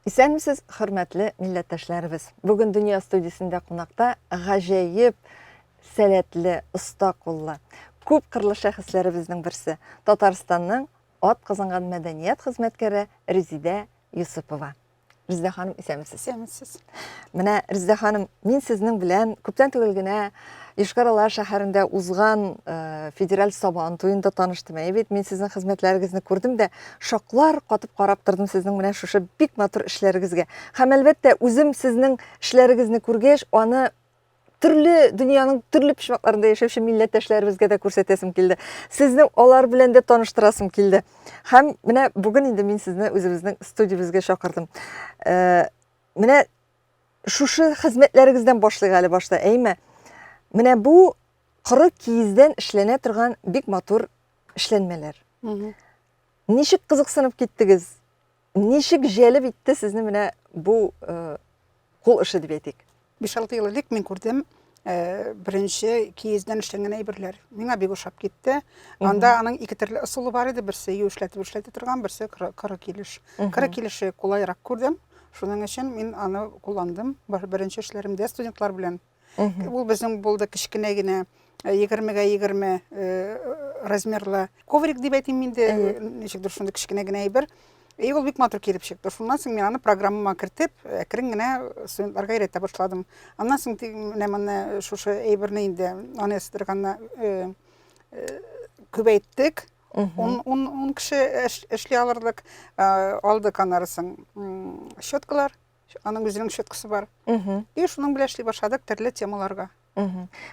Исәнмесез, хөрмәтле милләттәшләребез. Бүген Дөнья студиясендә кунакта гаҗәеп сәләтле, оста куллы, күп кырлы шәхесләребезнең берсе Татарстанның ат казанган мәдәният хезмәткәре Резидә Юсупова. Резидә ханым, исәнмесез? Исәнмесез. Менә Резидә ханым, мин сезнең белән күптән түгел генә Йошкар-Ола шәһәрендә узган федераль Сабан туенда таныштым. Бит мин сезнең хезмәтләрегезне күрдем дә шаклар катып карап тордым сезнең менә шушы бик матур эшләрегезгә. Һәм әлбәттә үзем сезнең эшләрегезне күргәч, аны төрле дөньяның төрле почмакларында яшәүче милләттәшләребезгә дә күрсәтәсем килде. Сезне алар белән дә таныштырасым килде. Һәм менә бүген инде мин сезне үзебезнең студиябезгә чакырдым. Менә шушы хезмәтләрегездән башлыйк әле башта, әйме? Менә бу коры киездән эшләнә торган бик матур эшләнмәләр. Ничек кызыксынып киттегез? Ничек җәлеп итте сезне менә бу кул эше дип әйтик? 5-6 ел элек мин күрдем, беренче киездән эшләнгән әйберләр. Миңа бик ошап китте. Анда аның ике төрле ысулы бар иде. Берсе юешләтеп торган, берсе коры килеш. Коры килеше кулайрак күрдем. Шуның өчен мин аны кулландым. Беренче эшләремдә студентлар белән. Ул безнең булды кичкенә генә 20-га 20 размерлы коврик дип әйтим инде. Ничектер шундый кичкенә генә әйбер. Ул бик матур килеп чыкты. Шуннан соң мин аны программама кертеп, әкрен генә студентларга өйрәтә башладым. Аннан соң менә шушы әйберне инде аны эстергәнне күбәйттек. 10 кеше эшли алырлык алдык анарысын щеткалар. Аның үзенең щеткасы бар. И шуның белән эшли башладык төрле темаларга.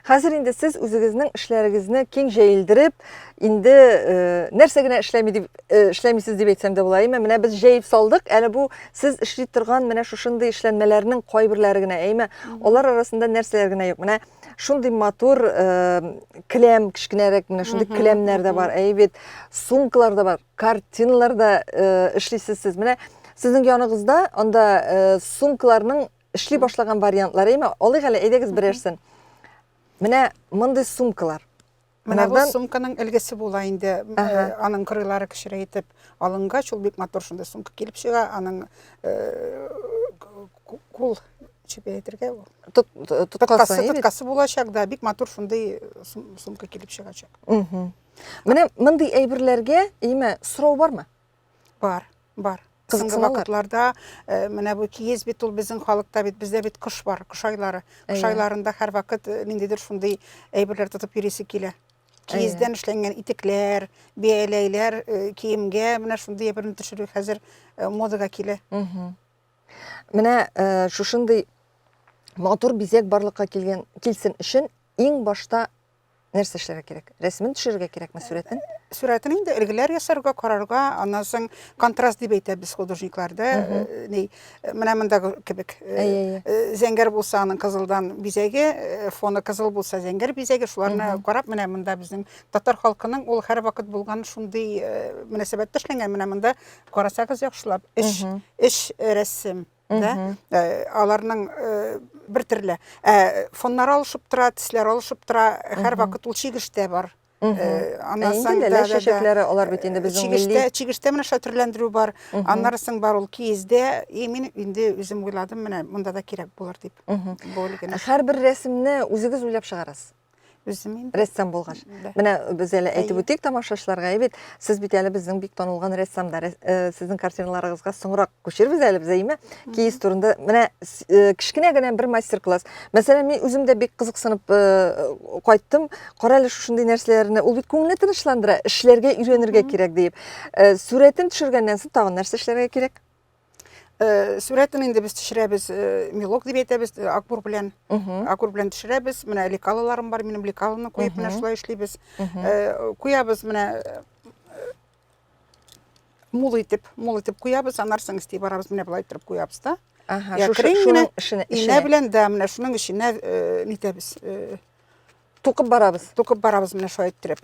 Хәзер инде сез үзегезнең эшләрегезне киң җәелдереп, инде нәрсә генә эшләмисез дип әйтсәм дә була. Менә без җәеп салдык. Әле бу сез эшли торган менә шушындый эшләнмәләрнең кайберләре генә, әйме, алар арасында нәрсәләр генә юк. Менә шундый матур клем, кичкенәрәк менә шундый клемнәр дә бар, әйбит, сумкалар да бар, картиналар да эшлисез сез. Менә сезнең яныгызда анда сумкаларның эшли башлаган вариантлары, әйме, алыйк әле, әйдәгез берәрсен. Менә мондый сумкалар. Менә бу сумканың элгесе була инде. Аның кырыйлары кичерәйтеп алынгач, ул бик матур шунда сумка килеп чыга. Аның кул чепәйтергә тоткасы булачак да, бик матур шундай сумка килеп чыгачак. Менә мондый әйберләргә, әйме, сорау бармы? Бар. Соңгы вакытларда менә бу киез бит ул безнең халыкта бит, бездә бит кыш бар, кыш айлары. Кыш айларында һәр вакыт ниндидер шундый әйберләр тотып йөрисе килә. Киездән эшләнгән итекләр, бияләйләр, киемгә менә шундый әйберне төшерү хәзер модага килә. Менә шушындый матур бизәк барлыкка килсен өчен иң башта нәрсә эшләргә кирәк? Рәсемен төшерергә кирәкме, сурәтен? Сурәтен инде элгеләр ясарга, карарга, аннан соң контраст дип әйтәбез художникларда. Менә мондагы кебек. Зәңгәр булса аның кызылдан бизәге, фоны кызыл булса зәңгәр бизәге, шуларны карап, менә монда безнең татар халкының ул һәр вакыт булган шундый мөнәсәбәттә эшләнгән. Менә монда карасагыз яхшылап, эш рәсем. Аларның бер төрле фоннар алышып тора, төсләр алышып тора, һәр вакыт ул чигештә бар. Аннан соң да шәкәрләре алар бит инде безнең милли чигештә менә шәтерләндерү бар. Аннан соң бар ул киездә. Мин инде үзем уйладым, менә монда да кирәк булыр дип. Һәр бер рәсемне үзегез уйлап чыгарасыз. Рәссам булгач. Менә без әле әйтеп үтик тамашачыларга, бит сез бит әле безнең бик танылган рәссамдар. Сезнең картиналарыгызга соңрак күчербез әле без, әйме? Киез турында менә кичкенә генә бер мастер-класс. Мәсәлән, мин үзем дә бик кызыксынып кайттым. Кара әле шушындый нәрсәләрне, ул бит күңелне тынычландыра, эшләргә өйрәнергә кирәк дип. Сурәтен төшергәннән соң тагын нәрсә эшләргә кирәк? Сурәтен инде без төшерәбез, мелок дип әйтәбез, акбур белән төшерәбез. Менә лекалаларым бар, минем лекаланы куеп менә шулай эшлибез. Куябыз менә мул итеп куябыз, аннан соң исти барабыз, менә булай итеп куябыз да. Шуның эшенә. Инә белән дә менә шуның эшенә нитәбез. Тукып барабыз менә шулай итеп.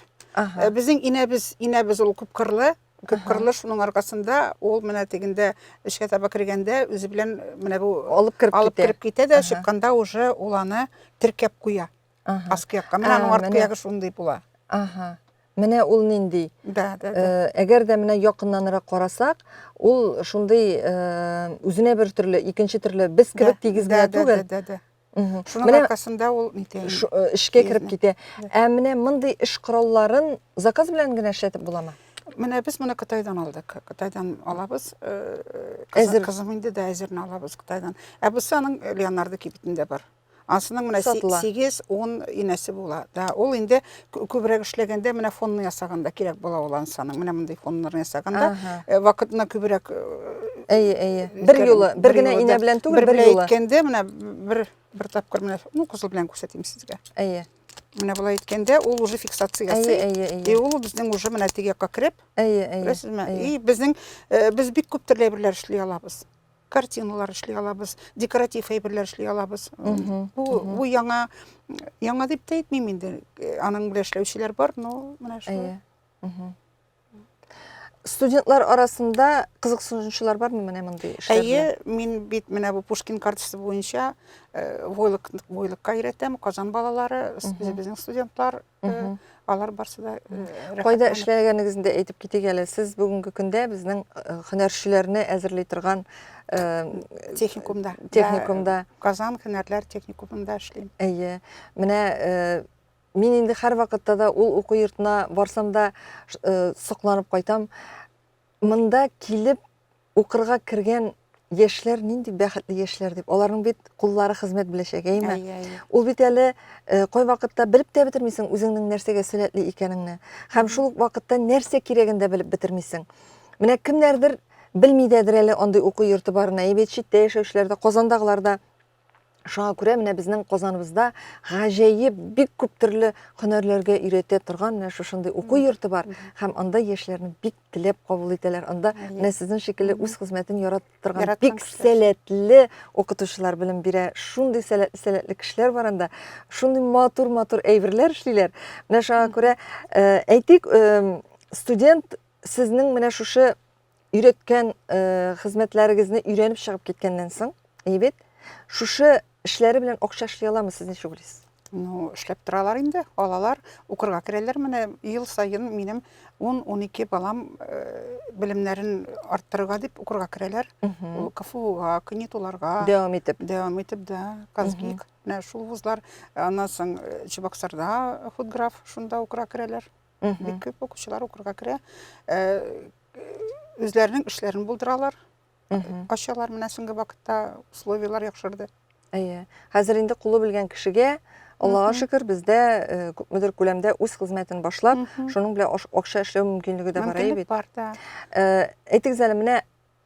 Безнең инәбез ул күп кырлы, шуның аркасында ул менә тегендә эшкә таба кергәндә үзе белән менә бу алып кирип китә дә, чыкканда уже ул аны теркәп куя. Аскы якка. Менә аның арткы ягы шундый була. Менә ул нинди? Да. Әгәр дә менә якыннанрак карасак, ул шундый үзенә бер төрле, икенче төрле без кебек тигез генә түгел. Да. Мгм. Шуның Менә аркасында ул нитә. эшкә кереп Киезне. китә. Ә менә мондый эш коралларын заказ белән генә эшләтеп буламы? Менә без моны Кытайдан алдык. Кытайдан алабыз. Әзер. Кызым инде дә әзерне алабыз Кытайдан. Ә бусы аның Леонардо кибетендә бар. Анысының менә Сатыла. 8-10 инәсе була. Да, ул инде күбрәк эшләгәндә менә фонны ясаганда кирәк була ул ансаның. Менә мондай фоннарны ясаганда вакытына күбрәк Әйе. Бер юлы, бер генә инә белән түгел, бер юлы. әйткәндә менә бер тапкыр менә кызыл белән күрсәтим сезгә. Әйе. Менә булай әйткәндә ул уже фиксация ясый. И ул безнең уже менә теге якка кереп, Әйе. беләсезме? И безнең без бик күп төрле әйберләр эшли алабыз. Картиналар эшли алабыз, декоратив әйберләр эшли алабыз. Бу яңа дип тә әйтмим инде. Аның белән эшләүчеләр бар, но менә шулай. Әйе. Студентлар арасында кызыксынучылар бармы менә мондый эшләргә? Әйе, мин бит менә бу Пушкин картасы буенча войлыкка өйрәтәм, Казан балалары, безнең студентлар, алар барсы да Кайда эшләгәнегезне әйтеп китик әле. Сез бүгенге көндә безнең һөнәрчеләрне әзерли торган техникумда. Казан һөнәрләр техникумында эшлим. Әйе. Менә мин инде һәр вакытта да ул уку йортына барсам да сокланып кайтам. Монда килеп укырга кергән яшьләр нинди бәхетле яшьләр дип. Аларның бит куллары хезмәт беләчәк, әйме? Ул бит әле кай вакытта белеп тә бетермисең үзеңнең нәрсәгә сәләтле икәнеңне. Һәм шул ук вакытта нәрсә кирәген дә белеп бетермисең. Менә кемнәрдер белми дәдер әле андый уку йорты барына. Әйбәт читтә яшәүчеләр дә, Казандагылар да. Шуңа күрә менә безнең Казаныбызда гаҗәеп бик күп төрле һөнәрләргә өйрәтә торган менә шушындый уку йорты бар. Һәм анда яшьләрне бик теләп кабул итәләр. Анда менә сезнең шикелле үз хезмәтен яратып торган бик сәләтле укытучылар белем бирә. Шундый сәләтле кешеләр бар анда. Шундый матур әйберләр эшлиләр. Менә шуңа күрә әйтик, студент сезнең менә шушы өйрәткән хезмәтләрегезне өйрәнеп чыгып киткәннән соң, әйбәт, шушы эшләре белән акча эшли аламы сез ничек уйлыйсыз? Ну, эшләп торалар инде, алалар, укырга керәләр. Менә ел сайын минем 10-12 балам белемнәрен арттырырга дип укырга керәләр. Ул КФУга, КНИТУларга Дәвам итеп, да, Казгик. Менә шул вузлар, аннан соң Чебоксарда худграф, шунда укырга керәләр. Бик күп укучылар укырга керә. Үзләренең эшләрен булдыралар. Ачалар менә соңгы вакытта условиялар яхшырды. Әйе. Хәзер инде кулы белгән кешегә, Аллага шөкер, бездә күпмедер күләмдә үз хезмәтен башлап, шуның белән акча эшләү мөмкинлеге дә бар бит. Әйтегез әле, менә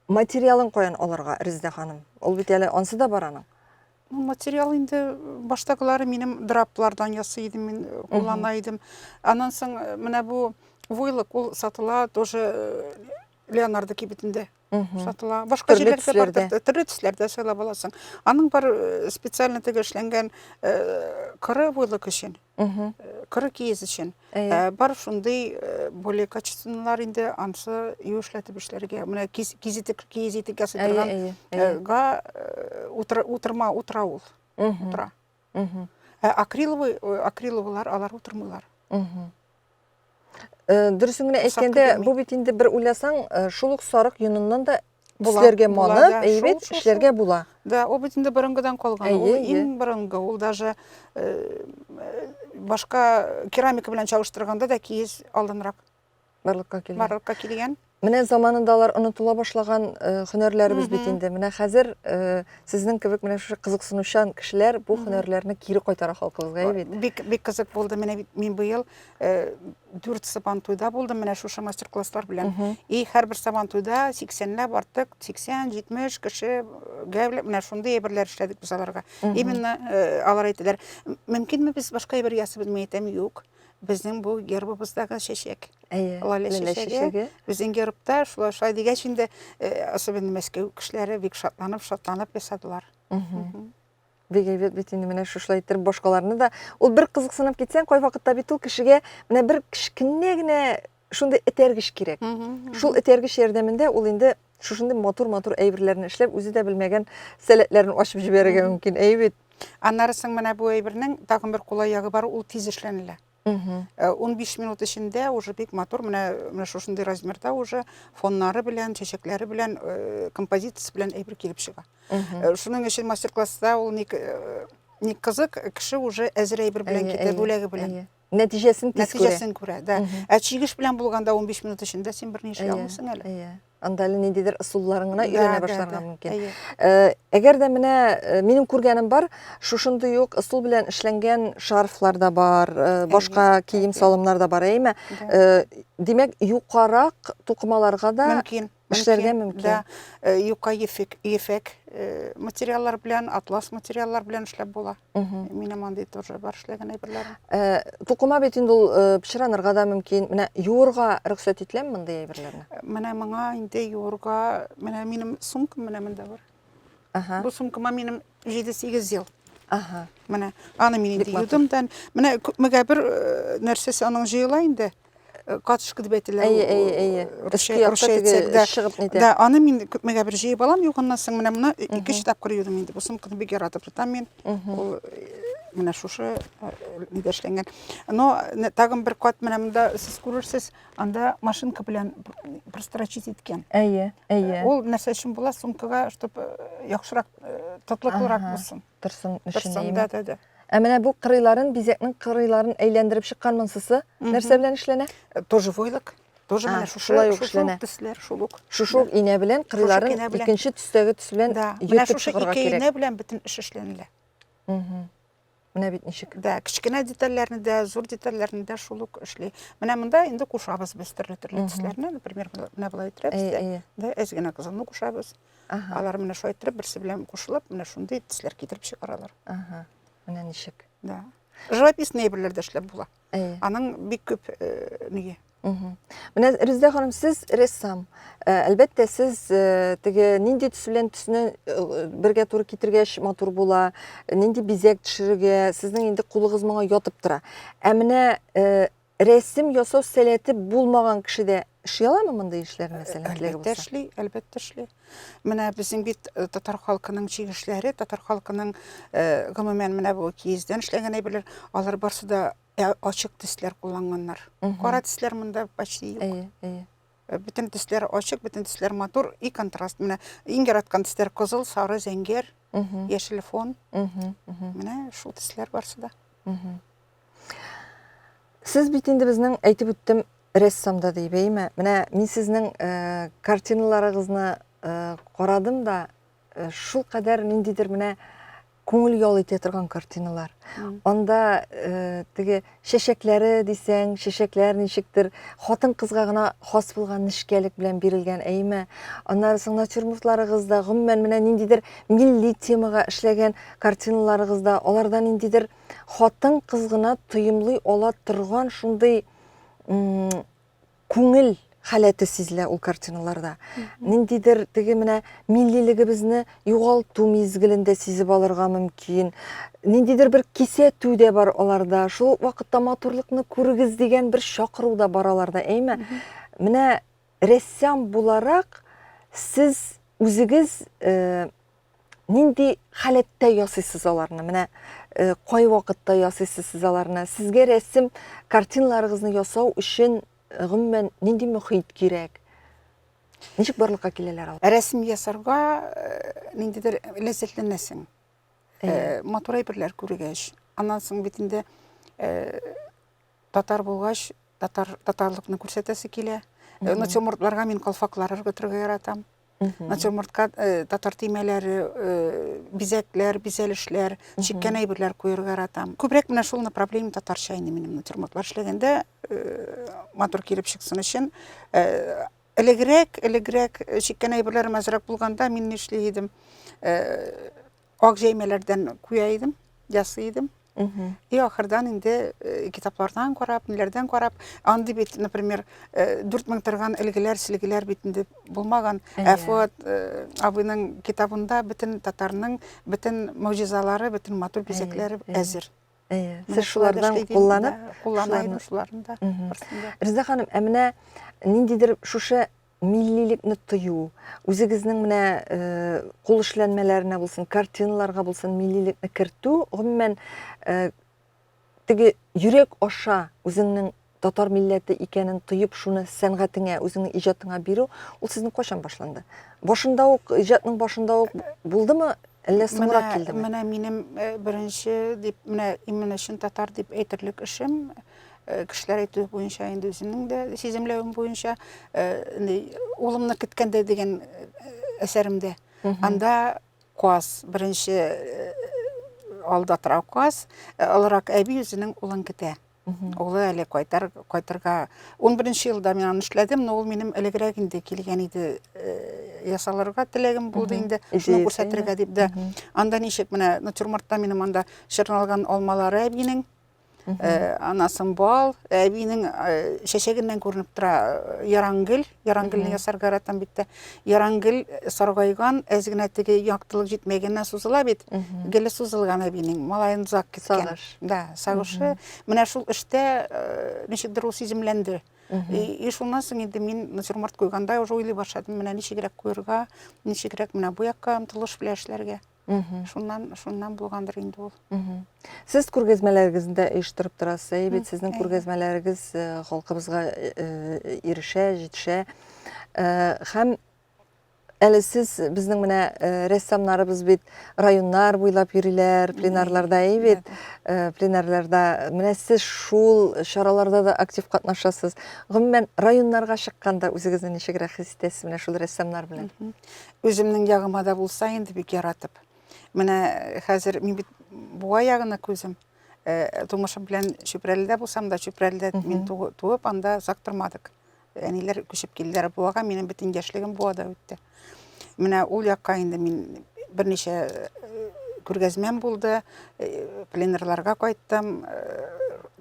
материалын каян алырга, Резидә ханым? Ул бит әле ансы да бар аның. Материал инде баштагылары минем драплардан ясый идем, мин куллана идем. Аннан соң менә бу войлык ул сатыла тоже Леонардо кибетендә. Сатыла. Башка җирләрдә бар, төрле төсләрдә сайлап аласың. Аның бар специально теге эшләнгән кыры войлык өчен. Кыры киез өчен. Бар шундый более качественныйлар инде ансы юешләтеп эшләргә. Менә киез итек ясый торганга утырма ул. Утыра. Акриловылар алар утырмыйлар. Дөресен генә әйткәндә, бу бит инде бер уйласаң, шул ук сарык йоныннан да төсләргә манып, әйбәт эшләргә була. Да, ул бит инде борынгыдан калган. Ул иң борынгы, ул даже башка керамика белән чагыштырганда да киез алданрак. Барлыкка килгән. Менә заманында алар онытыла башлаган һөнәрләребез бит инде. Менә хәзер сезнең кебек менә шушы кызыксынучан кешеләр бу һөнәрләрне кире кайтара халкыбызга бит. Бик кызык булды. Менә мин быел 4 сабантуйда булдым менә шушы мастер-класслар белән. И һәрбер сабантуйда 80ләп артык, 80-70 кеше гәүләп менә шундый әйберләр эшләдек без аларга. Именно алар әйтәләр, мөмкинме без башка әйбер ясап белмәйтәм, юк. Безнең бу гербыбыздагы чәчәк. Лалә чәчәге. Безнең гербта шулай дигәч инде особенно Мәскәү кешеләре бик шатланып ясадылар. Бик әйбәт бит инде менә шулай итеп башкаларны да. Ул бер кызыксынып китсәң, кай вакытта бит ул кешегә менә бер кечкенә генә шундый этәргеч кирәк. Шул этәргеч ярдәмендә ул инде шушындый матур әйберләрне эшләп, үзе дә белмәгән сәләтләрен ачып җибәрергә мөмкин. Әйбәт. Аннары соң менә бу әйбернең тагын бер кулай ягы бар, ул тиз эшләнелә. Мгм. 15 минут эчендә уже бик матур менә шушындый размерда уже фоннары белән, чәчәкләре белән, композициясе белән әйбер килеп чыга. Мгм. Шуның өчен мастер-класста ул ник кызык, кеше уже әзер әйбер белән Әйе, китә, әйе, бүләге белән. әйе. Нәтиҗәсен тиз күрә. Нәтиҗәсен күрә. Да. Мгм. Чигеш белән булганда 15 минут эчендә син берни эшли Әйе, алмыйсың әле. әйе. Анда әле ниндидер ысулларын гына Да, өйрәнә да, башларга да. мөмкин. Әйе. Әгәр дә менә минем күргәнем бар, шушындый ук ысул белән эшләнгән шарфлар да бар, башка кием әйе. салымнар да бар, әйме? Да. Димәк, юқарак тукымаларга да Мөмкин. эшләргә мөмкин. Да. Юка ефәк материаллар белән, атлас материаллар белән эшләп була. Мгм. Минем андый тоже бар эшләгән әйберләрем. Тукыма бит инде ул пычранырга да мөмкин. Менә юырга рөхсәт ителәме мондый әйберләрне? Менә моңа инде юырга, менә минем сумкам менә монда бар. Аха. Бу сумкама минем 7-8 ел. Аха. Менә аны мин инде Бик матур. юдым. Менә күпмегә бер нәрсәсе аның җыела инде. Катышкы дип әйтелә. Әйе. Өскә якта теге чыгып нитә. Да, аны мин күпмегә бер җыеп алам, юганнан соң менә моны 2 тапкыр юдым инде. Бу сумканы бик яратып тотам мин. Ул менә шушы нидә эшләнгән. Но тагын бер кат менә монда сез күрерсез, анда машинка белән прострочить иткән. Әйе. Ул нәрсә өчен була сумкага, чтоб яхшырак, тотлыклырак булсын. Торсын Торсын, өчен. да. Менә бу кырыйларын, бизәкнең кырыйларын әйләндереп чыккан монсысы нәрсә белән эшләнә? Тоже войлык. Тоже менә шулай ук эшләнә. төсләр, шул ук. Шушы инә белән кырыйларын инә белән. икенче төстәге төс белән Да, менә йөртеп шушы чыгарга 2 кирәк. инә белән бөтен эш эшләнелә. Менә бит ничек. Да, кичкенә детальләрне дә, зур детальләрне дә шул ук эшли. Менә монда инде кушабыз без төрле төсләрне, например, менә булай итәбез Әйе. дә, әзгенә кызылны кушабыз. Аха. Алар менә шулай итеп берсе белән кушылып, менә шундый төсләр китереп чыгаралар. Аха. Менә ничек. Да. Живописный әйберләрдә эшләп була. Әйе. Аның бик күп нигә. Менә Резидә ханым, сез рәссам. Әлбәттә, сез теге нинди төс белән төсне бергә туры китергәч матур була, нинди бизәк төшерергә, сезнең инде кулыгыз моңа ятып тора. Менә рәсем ясау сәләте булмаган кешедә эшли аламы мондай эшләр мәсәлән? Әлбәттә эшли. Менә безнең бит татар халкының чигешләре, татар халкының гомумән менә бу киездән эшләгән әйберләр, алар барсы да ачык төсләр кулланганнар. Кара төсләр монда почти юк. Әйе. Бөтен төсләр ачык, бөтен төсләр матур, и контраст. Менә иң яраткан төсләр кызыл, сары, зәңгәр, яшел фон. Менә шул төсләр барсы да. Сез бит инде безнең әйтеп үттем рәссамда дип әйме? Менә мин сезнең картиналарыгызны карадым да, шул кадәр ниндидер менә күңел ял итә торган картиналар. Анда теге чәчәкләре дисәң, чәчәкләр ничектер, хатын кызга гына хас булган нишкәлек белән бирелгән әйме. Аннары соң натюрмортларыгызда гомумән менә ниндидер милли темага эшләгән картиналарыгызда, аларда ниндидер хатын кыз гына тоемлый ала торган шундый күңел халәте сизелә ул картиналарда. Ниндидер теге менә миллилегебезне югалту мизгелендә сизеп алырга мөмкин. Ниндидер бер кисәтү дә бар аларда. Шул вакытта матурлыкны күрегез дигән бер чакыру да бар аларда, әйме? Менә рәссам буларак сез үзегез нинди халәттә ясыйсыз аларны? Менә кай вакытта ясыйсыз сез аларны? Сезгә рәсем картиналарыгызны ясау өчен гомумән нинди мөхит кирәк? Ничек барлыкка киләләр алар? Рәсем ясарга ниндидер ләззәтләнәсең. Матур әйберләр күргәч, аннан соң бит инде татар булгач, татарлыкны күрсәтәсе килә. Натюрмортларга мин калфаклар ыргытырга яратам. Натюрмортка татар төймәләре, бизәкләр, бизәлешләр, чиккән әйберләр куярга яратам. Күбрәк менә шул направление татарча инде минем натюрмортлар эшләгәндә матур килеп чыксын өчен. Элегрәк чиккән әйберләрем әзрәк булганда мин эшли идем. Ак җәймәләрдән куя идем, ясый идем. И ахырдан инде китаплардан карап, ниләрдән карап, андый бит, например, 4000 торган элгеләр, силгеләр бит инде булмаган. Фуат абыйның китабында бөтен татарның бөтен мөҗизалары, бөтен матур бизәкләре әзер. Сез шулардан кулланып, шуларында. Резидә ханым, менә ниндидер шушы миллилекне тою, үзегезнең менә кул эшләнмәләренә булсын, картиналарга булсын, миллилекне кертү, гомумән теге йөрәк аша үзеңнең татар милләте икәнен тоеп, шуны сәнгатеңә, үзеңнең иҗатыңа бирү, ул сезнең кайчан башланды? Башында ук, иҗатның башында ук булдымы, әллә соңрак килдеме? Менә минем беренче дип, менә именно чын татар дип әйтерлек эшем, кешеләр әйтү буенча, инде үземнең дә сиземләвем буенча, улымны көткәндә дигән әсәремдә. Анда каз, беренче алда тора каз, алырак әби үзенең улын көтә. Улы әле кайтырга. 11-нче елда мин аны эшләдем, но ул минем элегрәк инде килгән иде, ясаларга теләгем булды инде, шуны күрсәтергә дип дә. Анда ничек менә натюрмортта минем анда чырналган алмалары әбинең, анасын бал, әбинең чәчәгеннән күренеп тора ярангыл, ярангылны ясарга яратам бит тә. Ярангыл саргайган, әз генә теге яктылык җитмәгәннән сузыла бит. Геле сузылган әбинең, малайын зак киткән. Да, сагышы. Менә шул эштә ничектер ул сиземләнде. И шуннан соң инде мин натюрморт куйганда уже уйлый башладым, менә ничегрәк куярга, ничегрәк менә бу якка омтылыш белән эшләргә. Шуннан булгандыр инде ул. Сез күргәзмәләрегездә оештырып торасыз, әйбәт, сезнең күргәзмәләрегез халкыбызга ирешә, җитешә. Һәм әле сез безнең менә рәссамнарыбыз бит районнар буйлап йөриләр, пленарларда, әйбәт, пленарларда. Менә сез шул чараларда да актив катнашасыз. Гомумән районнарга чыкканда үзегезне ничегрәк хис итәсез менә шул рәссамнар белән? Үземнең ягыма да булса инде бик яратып. Менә хәзер мин бит буа ягына күзем. Тумышым белән Чүпрәледә булсам да, Чүпрәледә мин туып, анда сактырмадык. Әниләр күчеп килделәр буага, минем бөтен яшьлегем буада үтте. Менә ул якка инде мин берничә күргәзмәм булды, пленерларга кайттым,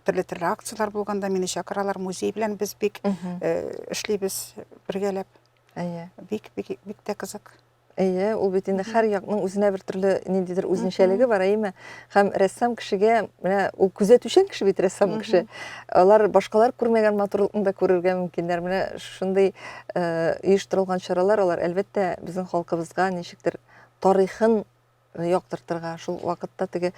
төрле акциялар булганда мине чакыралар, музей белән без бик эшлибез бергәләп. Бик тә кызык. Әйе, ул бит инде һәр якның үзенә бер төрле ниндидер үзенчәлеге бар, әйме? Һәм рәссам кешегә, менә ул күзәтүчән кеше бит рәссам кеше. Алар башкалар күрмәгән матурлыкны да күрергә мөмкиннәр. Менә шундый оештырылган чаралар, алар әлбәттә безнең халкыбызга ничектер тарихын яктыртырга, шул вакытта теге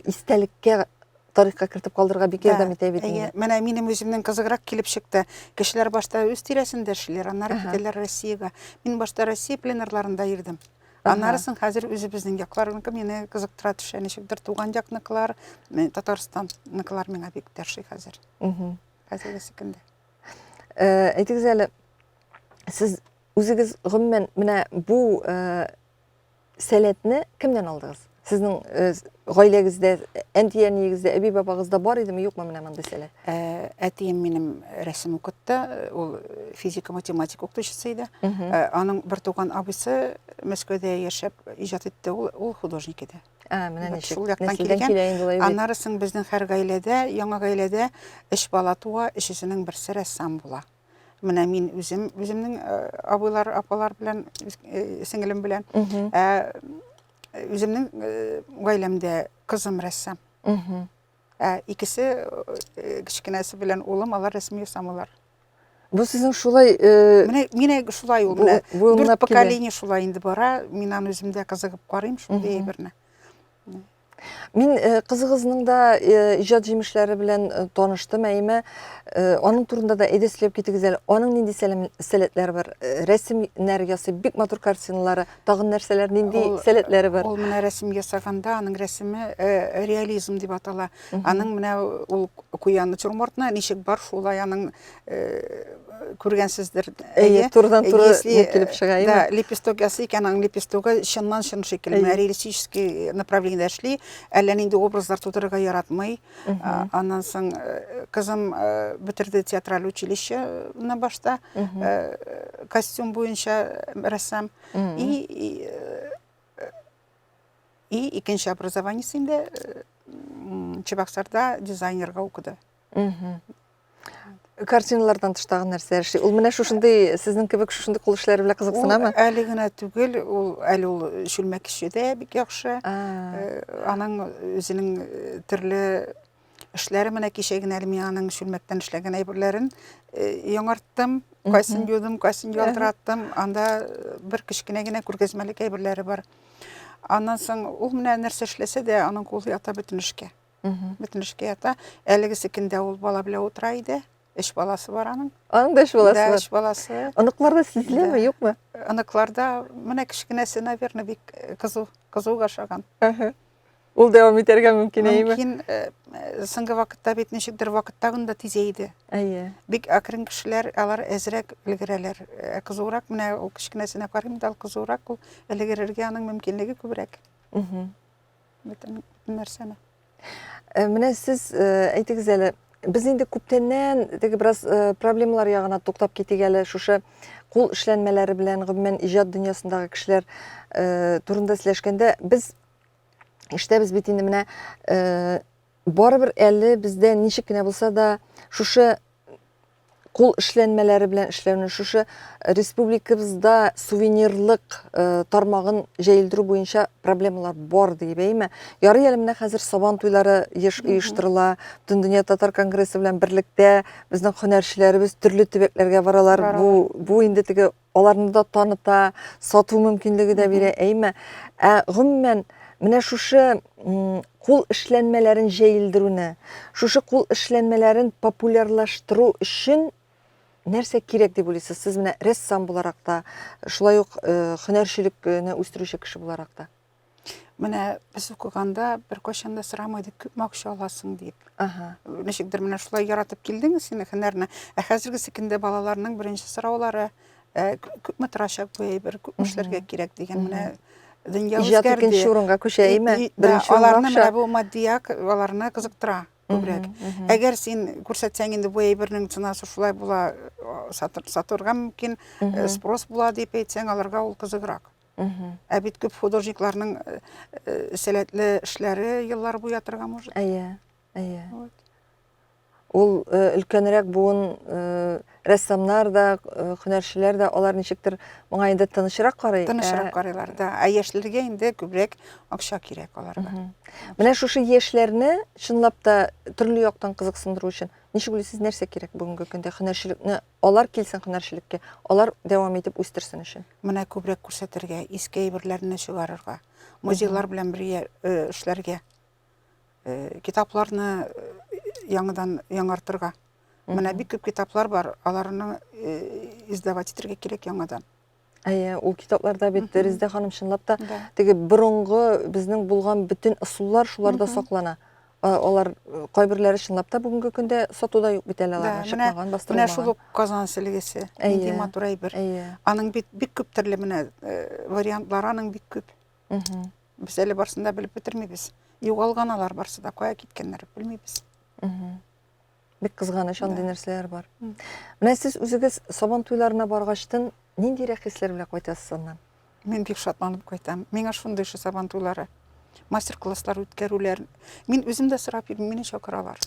истәлеккә, тарихка кертеп калдырырга бик ярдәм итә бит инде. Менә минем үземнең кызыграк килеп чыкты. Кешеләр башта үз тирәсендә эшлиләр, аннары китәләр Россиягә. Мин башта Россия пленерларында йөрдем. Аннарысын хәзер үзебезнең якларны мине кызыктыра төшә, ничектер туган якныкылар, Татарстанныкылар миңа бик тәши хәзер. Хәзерге секендә. Әйтегез әле, сез үзегез гомумән менә бу сәләтне кемнән алдыгыз? Сезнең гаиләгездә, әнти-әниегездә, әби-бабагызда бар идеме, юкмы менә мондый сәләт? Әтием минем рәсем укытты, ул физика-математика укытучысы иде. Аның бер туган абыйсы Мәскәүдә яшәп иҗат итте, ул художник иде. Менә ничек? Шул яктан килгән. Аннарысын безнең һәр гаиләдә, яңа гаиләдә 3 бала туа, өчесенең берсе рәссам була. Менә мин үземнең абыйлар, апалар белән, сеңелем белән, үземнең гаиләмдә кызым рәссам. Икесе кичкенәсе белән улым, алар рәсем ясамыйлар. Бу сезнең шулай... Менә шулай ул. Дүрт поколение шулай инде бара. Мин аны үземдә кызыгып карыйм шундый әйберне. Мин кызыгызның да иҗат җимешләре белән таныштым, әйме, аның турында да әйдәсләп китегез әле. Аның нинди сәләтләре бар? Рәсемнәр ясый, бик матур картиналары, тагын нәрсәләр, нинди сәләтләре бар? Ул менә рәсем ясаганда, аның рәсеме реализм дип атала. Аның менә ул куян натюрмортны ничек бар, шулай аның күргәнсездер. Турыдан-туры килеп чыга, әйме? Да, лепесток ясый икән, аның лепестогы чыннан-чын шикелле, реалистический направлениедә эшли. Әллә нинди образлар тудырырга яратмый. Аннан соң кызым бетерде театраль училищены башта, костюм буенча рәссам. И икенче образованиесендә Чебоксарда дизайнерга укыды. Картиналардан тыштагы нәрсәләр эшли? Ул менә шушындый, сезнең кебек шушындый кул эшләре белән кызыксынамы? Әле генә түгел, әле ул шүлмәк эшчедә бик яхшы. Аның үзенең төрле эшләре, менә кичә генә мин аның шүлмәктән эшләгән әйберләрен яңарттым, кайсын юдым, кайсын ялтыраттым. Анда бер кичкенә генә күргәзмәлек әйберләре бар. Аннан соң ул менә нәрсә эшләсә дә, аның кулы ята бөтен эшкә. Бүтін ішке ята. Әлігісікінде ол бала біле отыра иде. Үш баласы бар аның. Аның да үш баласы Да, бар. үш баласы. Ыныкларда сезіле ме, юк му? Аныкларда міне кішкенесі, наверное, бик қызу қашаған. Ул дәвам итәргә мөмкин әйме? Мөмкин соңғы вакытта бит ничектер вакыттагында тизейди. Әйе. Бик акрын кешеләр алар әзрәк өлгерәләр. Кызурак менә ул кичкенәсенә карыйм да кызурак ул өлгерергә аның мөмкинлеге күбрәк. Бөтен нәрсәне. Менә сез әйтегез әле, без инде күптәннән теге бераз проблемалар ягына туктап китик әле, шушы кул эшләнмәләре белән гомумән иҗат дөньясындагы кешеләр турында сөйләшкәндә, без иштәбез бит инде менә барыбер әле бездә ничек кенә булса да шушы кул эшләнмәләре белән эшләүне, шушы республикабызда сувенирлык тармагын җәелдерү буенча проблемалар бар дип әйме. Ярый әле менә хәзер сабан туйлары оештырыла, Бөтен дөнья татар конгрессы белән берлектә безнең һөнәрчеләребез төрле төбәкләргә баралар. Бу инде теге аларны да таныта, сату мөмкинлеге дә бирә әйме. Гомумән менә шушы кул эшләнмәләрен җәелдерүне, шушы кул эшләнмәләрен популярлаштыру өчен нәрсә кирәк дип уйлыйсыз? Сез менә рәссам буларак та, шулай ук һөнәрчелекне үстерүче кеше буларак та. Менә без укыганда бер кайчан да сорамайды, күп акча аласың дип. Ничектер менә шулай яратып килдең син һөнәрне. Хәзерге секендә балаларның беренче сораулары күпме торачак бу әйбер, күп эшләргә кирәк дигән менә дөнья Иҗат үзгәрде. икенче урынга күчә әйме? Беренче Аларны урынга менә бу матдият аларны кызыктыра күбрәк. Әгәр син күрсәтсәң инде бу әйбернең ценасы шулай була, сатырга мөмкин, спрос була дип әйтсәң, аларга ул кызыграк. Ә бит күп художникларның сәләтле эшләре еллар буя торган может. Әйе, әйе. Ул өлкәнрәк буын рәссамнар да, һөнәрчеләр дә алар ничектер моңа инде тынычрак карый. Тынычрак карыйлар да. Ә яшьләргә инде күбрәк акча кирәк аларга. Менә шушы яшьләрне чынлап та төрле яктан кызыксындыру өчен ничек уйлыйсыз, нәрсә кирәк бүгенге көндә һөнәрчелекне алар килсен һөнәрчелеккә, алар дәвам итеп үстерсен өчен? Менә күбрәк күрсәтергә, иске әйберләрне чыгарырга, музейлар белән бергә эшләргә, китапларны яңадан яңартырга. Менә бик күп китаплар бар, аларны издавать итәргә кирәк яңадан. Әйе, ул китапларда бит Резидә ханым чынлап та теге борынгы безнең булган бүтән ысуллар шуларда саклана. Алар кайберләре чынлап та бүгенге көндә сатуда юк бит әле аларга чыкмаган, бастырылмаган. Менә шул Казан сәлгесе, инде матур әйбер. Аның бик күп төрле менә вариантлары аның бик күп. Без әле барсында белеп бетермибез. Югалганалар барсы да, кая киткәннәр белмибез. Бик кызганыч андый нәрсәләр бар. Менә сез үзегез сабан туйларына баргачтын ниндирәк хисләр белән кайтасыз аннан? Мин бик шатланып кайтам. Миңа шундый сабан туйлары, мастер-класслар үткәрүләр. Мин үзем дә сорап йөрим, мине чакыралар.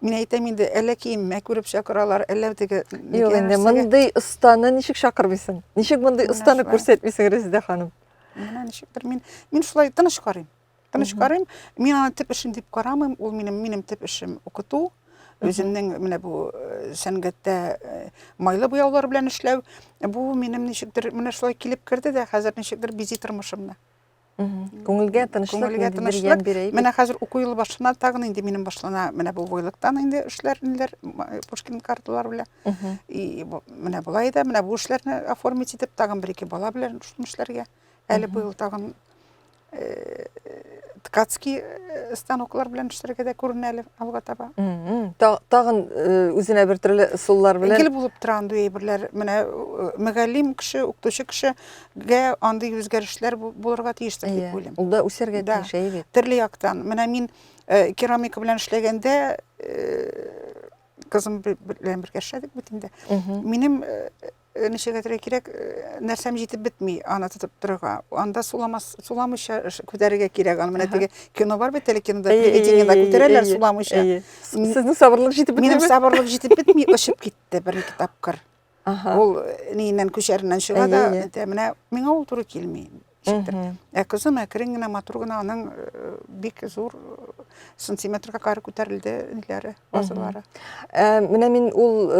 Мин әйтәм инде, әллә киеммә күреп чакыралар, әллә теге Юк инде, мондый останы ничек чакырмыйсың? Ничек мондый останы күрсәтмисең, Резидә ханым? Менә ничектер мин шулай тыныч карыйм. Тыныч карыйм. Мин аны төп эшем дип карамыйм. Ул минем төп эшем укыту. Үземнең менә бу сәнгатьтә майлы буяулар белән эшләү. Бу минем ничектер менә шулай килеп керде дә, хәзер ничектер бизи тормышымны. Күңелгә тынычлык бирә. Менә хәзер уку елы башлана, тагын инде минем башлана, менә бу войлыктан инде эшләр, Пушкин карталар белән. И менә булай да, менә бу эшләрне оформить итеп, тагын бер-ике бала белән шул эшләргә. Әле быел тагын ткацкий станоклар белән эшләргә дә күренә әле алга таба. Тагын үзенә бер төрле ысуллар белән. Гел булып тора андый әйберләр. Менә мөгаллим кеше, укытучы кешегә андый үзгәрешләр булырга тиеш дип уйлыйм. Ул да үсәргә тиеш, әйе. Төрле яктан. Менә мин керамика белән эшләгәндә кызым белән бергә эшләдек бит инде. Минем ничегәдер кирәк нәрсәм җитеп бетми, аны тотып торырга. Анда суламыйча күтәрергә кирәк. Аны менә теге кино бар бит, кинода телевидениедә күтәрәләр суламыйча. Сезнең сабырлык җитеп бетми? Минем сабырлык җитеп бетми, ышып китте бер-ике тапкыр. Ул ниннән күчәреннән чыга да, менә миңа ул туры килми. Кызым әкрен генә, матур гына, аның бик зур сантиметрга кары күтәрелде ниләре, вазалары. Менә мин ул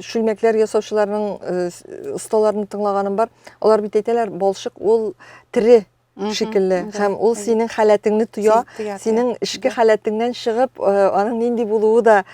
шүлмәкләр ясаучыларның осталарын тыңлаганым бар. Алар бит әйтәләр, балчык ул тере шикелле. Да, Һәм ул синең халәтеңне тоя, Тоя, синең тоя. эшке халәтеңнән чыгып, аның нинди булуы да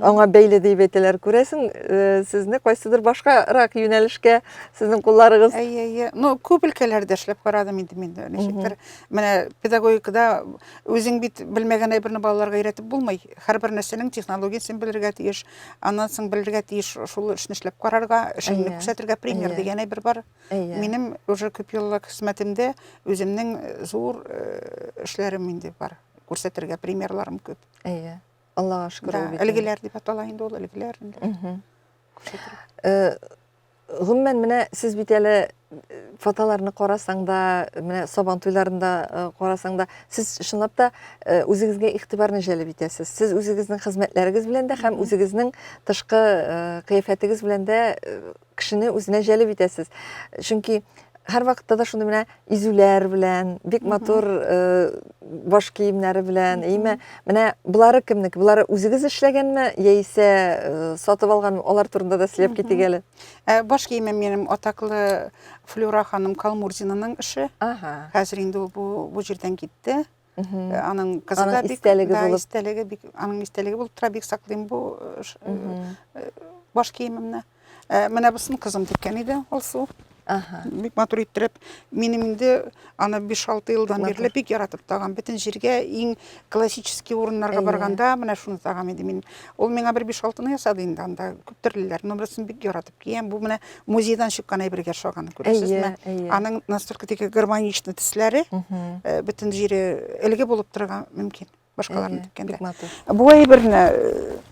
аңа бәйле дип әйтәләр. Күрәсең, сезне кайсыдыр башкарак юнәлешкә сезнең кулларыгыз. Әйе. Ну, күп өлкәләрдә эшләп карадым инде мин. Ничектер, менә педагогикада үзең бит белмәгән әйберне балаларга өйрәтеп булмый. Һәрбер нәрсәнең технологиясын белергә тиеш, аннан соң белергә тиеш, шул эшне эшләп карарга, эшеңне Әйе. күрсәтергә пример Әйе. дигән әйбер бар. Әйе. Минем уже күп еллык хезмәтемдә үземнең зур эшләрем инде бар. Күрсәтергә примерларым күп. Әйе. Аллаһка шөкер Да, ул бит. элгеләр дип атала инде ул элгеләр. Гомумән менә сез бит әле фотоларны карасаң да, менә Сабан туйларында карасаң да, сез чынлап та үзегезгә игътибарны җәлеп итәсез. Сез үзегезнең хезмәтләрегез белән дә һәм үзегезнең тышкы кыяфәтегез белән дә кешене үзенә җәлеп итәсез. Чөнки һәр вакытта да шундый менә изүләр белән, бик матур баш киемнәре белән, әйме, менә булары кемнеке? Булары үзегез эшләгәнме, яисә сатып алганмы? Алар турында да сөйләп китик әле. Баш киемем минем атаклы Флюра ханым Калмурзинаның эше. Аха. Хәзер инде ул бу җирдән китте. Аның кызы Аның да бик истәлеге да, булып. истәлеге бик, аның истәлеге булып тора, бик саклыйм бу баш киемемне. Менә бусын кызым теккән иде, алсу. Аха. Бик матур иттереп, минем инде аны 5-6 елдан Матур. бирле бик яратып тагам. Бөтен җиргә иң классический урыннарга Әйе. барганда менә шуны тагам иде мин. Ул миңа бер 5-6-ны ясады инде анда. Күп төрлеләр. Номерсын бик яратып киям. Бу менә музейдан чыккан әйбергә шаганы күрәсезме? Әйе. Аның настолько теге гармоничный төсләре, бөтен җире элге булып торырга мөмкин. Башкаларны теккәндә. Бик матур. Бу әйберне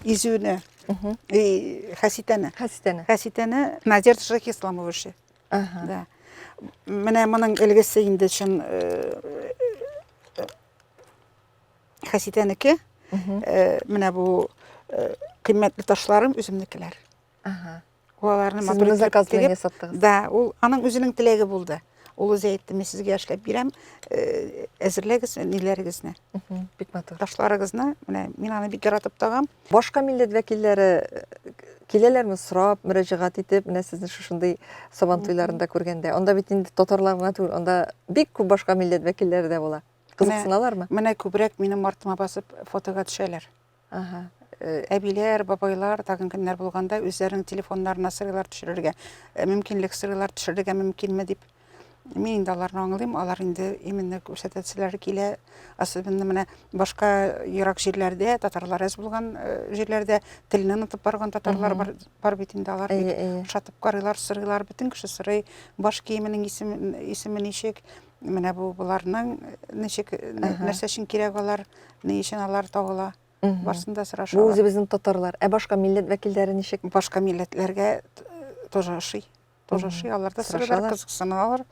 изүне, Хәситәне. Хәситәне Надежда Шахисламова эше. Аха. Да. Менә моның элгесе инде шын Хәситәнеке. Менә бу кыйммәтле ташларым үземнекеләр. Аха. Аларны Сез матур моны итеп заказ белән тегеп, ясаттыгыз. Да, ул аның үзенең теләге булды. Ул үзе әйтте, мин сезгә эшләп бирәм, әзерләгез ниләрегезне, Бик матур. ташларыгызны. Менә мин аны бик яратып тагам. Башка милләт вәкилләре киләләрме сорап, мөрәҗәгать итеп, менә сезне шушындый Сабан туйларында күргәндә. Анда бит инде татарлар гына түгел, анда бик күп башка милләт вәкилләре дә була. Кызыксыналармы? Менә күбрәк минем артыма басып фотога төшәләр. Аха. Әбиләр, бабайлар тагын көннәр булганда үзләренең телефоннарына сырылар төшерергә, мөмкинлек сырылар төшерергә мөмкинме дип. Мин инде аларны аңлыйм, алар инде именно күрсәтәселәре килә. Особенно менә башка ерак җирләрдә, татарлар әз булган җирләрдә телне онытып барган татарлар бар бит инде, алар бик шатып карыйлар, сырыйлар, бөтен кеше сырый. Баш киеменең исеме ничек, менә буларның ничек, нәрсә өчен кирәк алар, ни өчен алар тагыла. Барсын да Бу сорашалар. үзебезнең татарлар. Башка милләт вәкилләре ничек? Башка милләтләргә тоже ошый. Тоже ошый. Алар да сырыйлар, Сорашалар. кызыксыналар.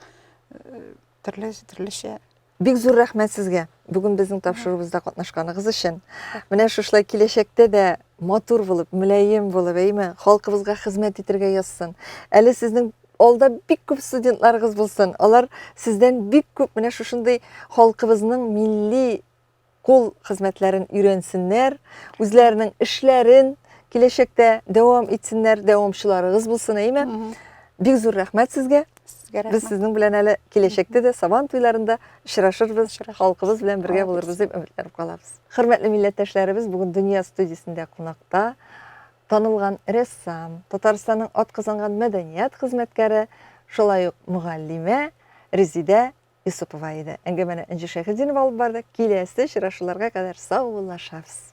Төрлесе. Бик зур рәхмәт сезгә. Бүген безнең тапшыруыбызда катнашканыгыз өчен. Менә шушлай киләчәктә дә матур булып, мөлаем булып, әйме, халкыбызга хезмәт итәргә язсын. Әле сезнең алда бик күп студентларыгыз булсын. Алар сездән бик күп менә шушындый халкыбызның милли кул хезмәтләрен өйрәнсеннәр, үзләренең эшләрен киләчәктә дәвам итсеннәр, дәвамчыларыгыз булсын, әйме. Бик зур рәхмәт сезгә. Без сезнең белән әле киләчәктә дә Сабан туйларында очрашырбыз, халкыбыз белән бергә булырбыз дип өметләнеп калабыз. Хөрмәтле милләттәшләребез, бүген Дөнья студиясендә кунакта танылган рәссам, Татарстанның атказанган мәдәният хезмәткәре, шулай ук мугаллимә Резидә Юсупова иде. Әңгәмәне Энҗе Шәйхетдинова алып барды. Киләсе очрашуларга кадәр саулашабыз.